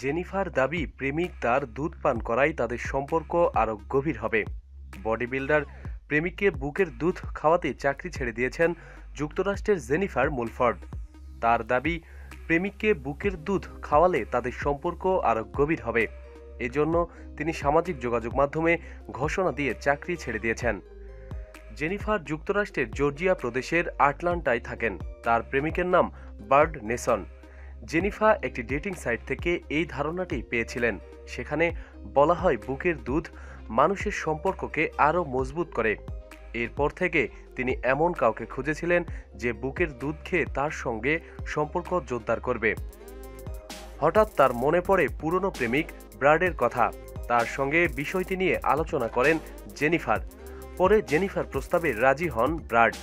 Jennifer দাবি প্রেমিক তার দুধ পান করায় তাদের সম্পর্ক আরও গভীর হবে। বডি বিল্ডার প্রেমিককে বুকের দুধ খাওয়াতে চাকরি ছেড়ে দিয়েছেন যুক্তরাষ্ট্রের জেনিফার মুলফর্ড। তার দাবি প্রেমিককে বুকের দুধ খাওয়ালে তাদের সম্পর্ক আরও গভীর হবে। এজন্য তিনি সামাজিক যোগাযোগ মাধ্যমে ঘোষণা দিয়ে চাকরি ছেড়ে দিয়েছেন। জেনিফার যুক্তরাষ্ট্রের জর্জিয়া প্রদেশের আটলান্টায় থাকেন। তার প্রেমিকের নাম বার্ড নেসন। জেনিফা একটি ডেটিং সাইট থেকে এই ধারণাটি পেয়েছিলেন। সেখানে বলা হয় বুকের দুধ মানুষের সম্পর্ককে আরও মজবুত করে। এরপর থেকে তিনি এমন কাউকে খুঁজেছিলেন যে বুকের দুধ খেয়ে তার সঙ্গে সম্পর্ক জোরদার করবে। হঠাৎ তার মনে পড়ে পুরনো প্রেমিক ব্রাডের কথা। তার সঙ্গে বিষয়টি নিয়ে আলোচনা করেন জেনিফার। পরে জেনিফার প্রস্তাবে রাজি হন ব্রাড।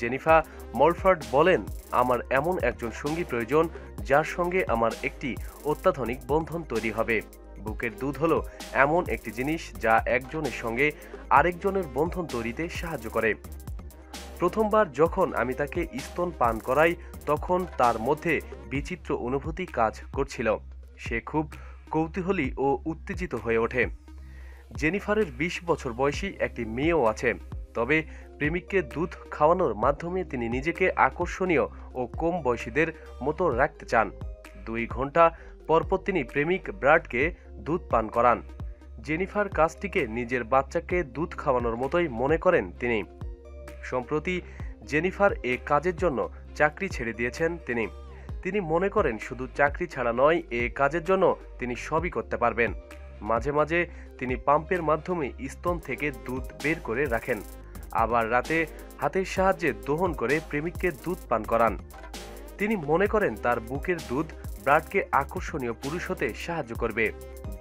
জেনিফা মলফর্ড বলেন, আমার এমন একজন সঙ্গী প্রয়োজন যার সঙ্গে আমার একটি অত্যাধুনিক বন্ধন তৈরি হবে। বুকের দুধ হলো এমন একটি জিনিস যা একজনের সঙ্গে আরেকজনের বন্ধন তৈরিতে সাহায্য করে। প্রথমবার যখন আমি তাকে স্তন পান করাই তখন তার মধ্যে বিচিত্র অনুভূতি কাজ করছিল। সে খুব কৌতূহলী ও উত্তেজিত হয়ে ওঠে। জেনিফারের ২০ বছর বয়সী একটি মেয়েও আছে। তবে প্রেমিককে দুধ খাওয়ানোর মাধ্যমে তিনি নিজেকে আকর্ষণীয় ও কম বয়সীদের মতো রাখতে চান। ২ ঘন্টা পরপর তিনি প্রেমিক ব্রাডকে দুধ পান করান। জেনিফার কাজটিকে নিজের বাচ্চাকে দুধ খাওয়ানোর মতোই মনে করেন তিনি। সম্প্রতি জেনিফার এ কাজের জন্য চাকরি ছেড়ে দিয়েছেন তিনি মনে করেন শুধু চাকরি ছাড়া নয়, এ কাজের জন্য তিনি সবই করতে পারবেন। মাঝে মাঝে তিনি পাম্পের মাধ্যমে স্তন থেকে দুধ বের করে রাখেন, আবার রাতে হাতের সাহায্যে দোহন করে প্রেমিককে দুধ পান করান। তিনি মনে করেন তার বুকের দুধ ব্রাডকে আকর্ষণীয় পুরুষ হতে সাহায্য করবে।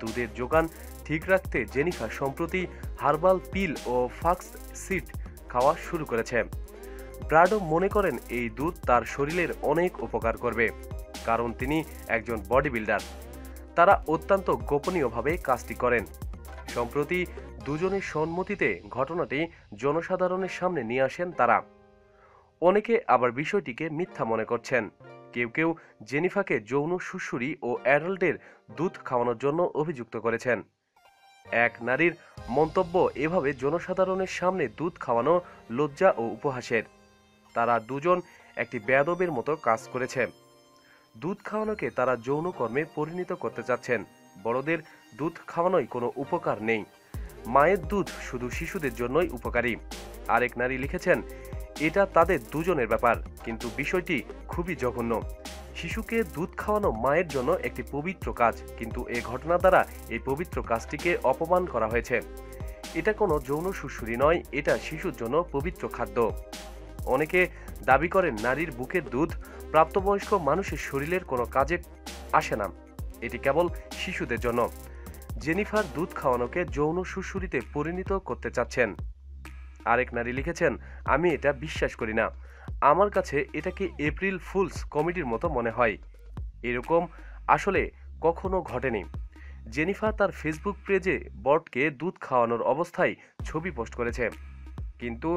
দুধের যোগান ঠিক রাখতে জেনিফার সম্প্রতি হার্বাল পিল ও ফ্লাক্স সিড খাওয়া শুরু করেছে। ব্রাডও মনে করেন এই দুধ তার শরীরের অনেক উপকার করবে, কারণ তিনি একজন বডি বিল্ডার। তারা অত্যন্ত গোপনীয়ভাবে কাজটি করেন। সম্প্রতি দুজনের সম্মতিতে ঘটনাটি জনসাধারণের সামনে নিয়ে আসেন তারা। অনেকে আবার বিষয়টিকে মিথ্যা মনে করছেন। কেউ কেউ জেনিফাকে যৌন সুড়সুড়ি ও অ্যাডাল্টের দুধ খাওয়ানোর জন্য অভিযুক্ত করেছেন। এক নারীর মন্তব্য, এভাবে জনসাধারণের সামনে দুধ খাওয়ানো লজ্জা ও উপহাসের। তারা দুজন একটি বেয়াদবের মতো কাজ করেছে। দুধ খাওয়ানোকে তারা যৌনকর্মে পরিণত করতে চাচ্ছেন। বড়দের দুধ খাওয়ানোয় কোনো উপকার নেই। মায়ের দুধ শুধু শিশুদের জন্যই উপকারী। আরেক নারী লিখেছেন, এটা তাদের দুজনের ব্যাপার, কিন্তু বিষয়টি খুবই জঘন্য। শিশুকে দুধ খাওয়ানো মায়ের জন্য একটি পবিত্র কাজ, কিন্তু এ ঘটনা দ্বারা এই পবিত্র কাজটিকে অপমান করা হয়েছে। এটা কোনো যৌন সুড়সুড়ি নয়, এটা শিশুর জন্য পবিত্র খাদ্য। অনেকে দাবি করেন নারীর বুকের দুধ প্রাপ্তবয়স্ক মানুষের শরীরের কোনো কাজে আসে না, এটি কেবল শিশুদের জন্য। জেনিফার দুধ খাওয়ানোকে যৌন সুড়সুড়িতে পরিণত করতে চাচ্ছেন। আরেক নারী লিখেছেন, আমি এটা বিশ্বাস করি না। আমার কাছে এটাকে এপ্রিল ফুলস কমেডির মতো মনে হয়। এরকম আসলে কখনো ঘটেনি। জেনিফার তার ফেসবুক পেজে বটকে দুধ খাওয়ানোর অবস্থায় ছবি পোস্ট করেছে, কিন্তু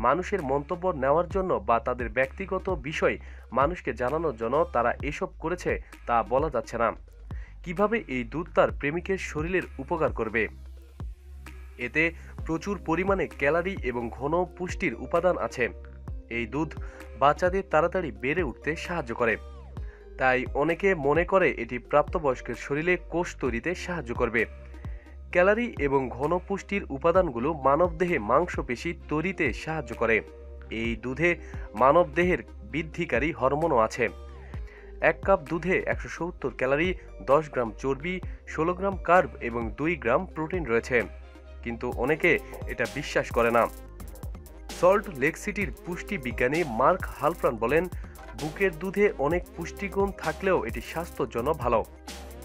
মানুষের মন্তব্য নেওয়ার জন্য বা তাদের ব্যক্তিগত বিষয় মানুষকে জানানোর জন্য তারা এসব করেছে তা বলা যাচ্ছে না। কিভাবে এই দুধ তার প্রেমিকের শরীরের উপকার করবে? এতে প্রচুর পরিমাণে ক্যালোরি এবং ঘন পুষ্টির উপাদান আছে। এই দুধ বাচ্চাদের তাড়াতাড়ি বেড়ে উঠতে সাহায্য করে। তাই অনেকে মনে করে এটি প্রাপ্তবয়স্কের শরীরে কোষ তৈরিতে সাহায্য করবে। ক্যালোরি এবং ঘন পুষ্টির উপাদানগুলো মানবদেহে মাংসপেশি তৈরিতে সাহায্য করে। এই দুধে মানবদেহের বৃদ্ধিকারী হরমোনও আছে। 1 কাপ দুধে 170 ক্যালোরি, 10 গ্রাম চর্বি, 16 গ্রাম কার্ব এবং 2 গ্রাম প্রোটিন রয়েছে, কিন্তু অনেকে এটা বিশ্বাস করে না। সল্ট লেক সিটির পুষ্টি বিজ্ঞানী মার্ক হালফ্রান বলেন, বুকের দুধে অনেক পুষ্টিগুণ থাকলেও এটি স্বাস্থ্যের জন্য ভালো,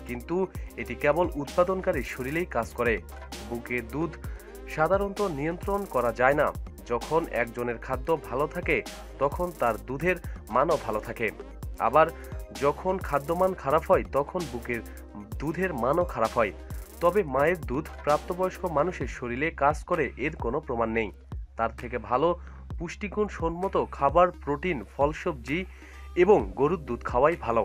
কিন্তু এটি কেবল উৎপাদনকারী শরীরেই কাজ করে। বুকের দুধ সাধারণত নিয়ন্ত্রণ করা যায় না। যখন একজনের খাদ্য ভালো থাকে তখন তার দুধের মানও ভালো থাকে, আবার যখন খাদ্যমান খারাপ হয় তখন বুকের দুধের মানও খারাপ হয়। তবে মায়ের দুধ প্রাপ্তবয়স্ক মানুষের শরীরে কাজ করে এর কোনো প্রমাণ নেই। তার থেকে ভালো পুষ্টিগুণ সম্মত খাবার, প্রোটিন, ফলসবজি এবং গরুর দুধ খাওয়াই ভালো।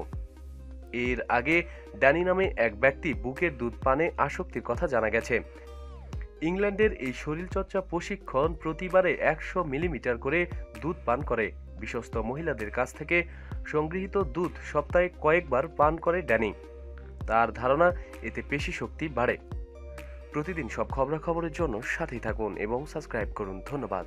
এর আগে ড্যানি নামে এক ব্যক্তি বুকের দুধ পানে আসক্তির কথা জানা গেছে। ইংল্যান্ডের এই শরীরচর্চা প্রশিক্ষণ প্রতিবারে 100 মিলিমিটার করে দুধ পান করে। বিশ্বস্ত মহিলাদের কাছ থেকে সংগৃহীত দুধ সপ্তাহে কয়েকবার পান করে ড্যানি। তার ধারণা এতে পেশি শক্তি বাড়ে। প্রতিদিন সব খবরাখবরের জন্য সাথেই থাকুন এবং সাবস্ক্রাইব করুন। ধন্যবাদ।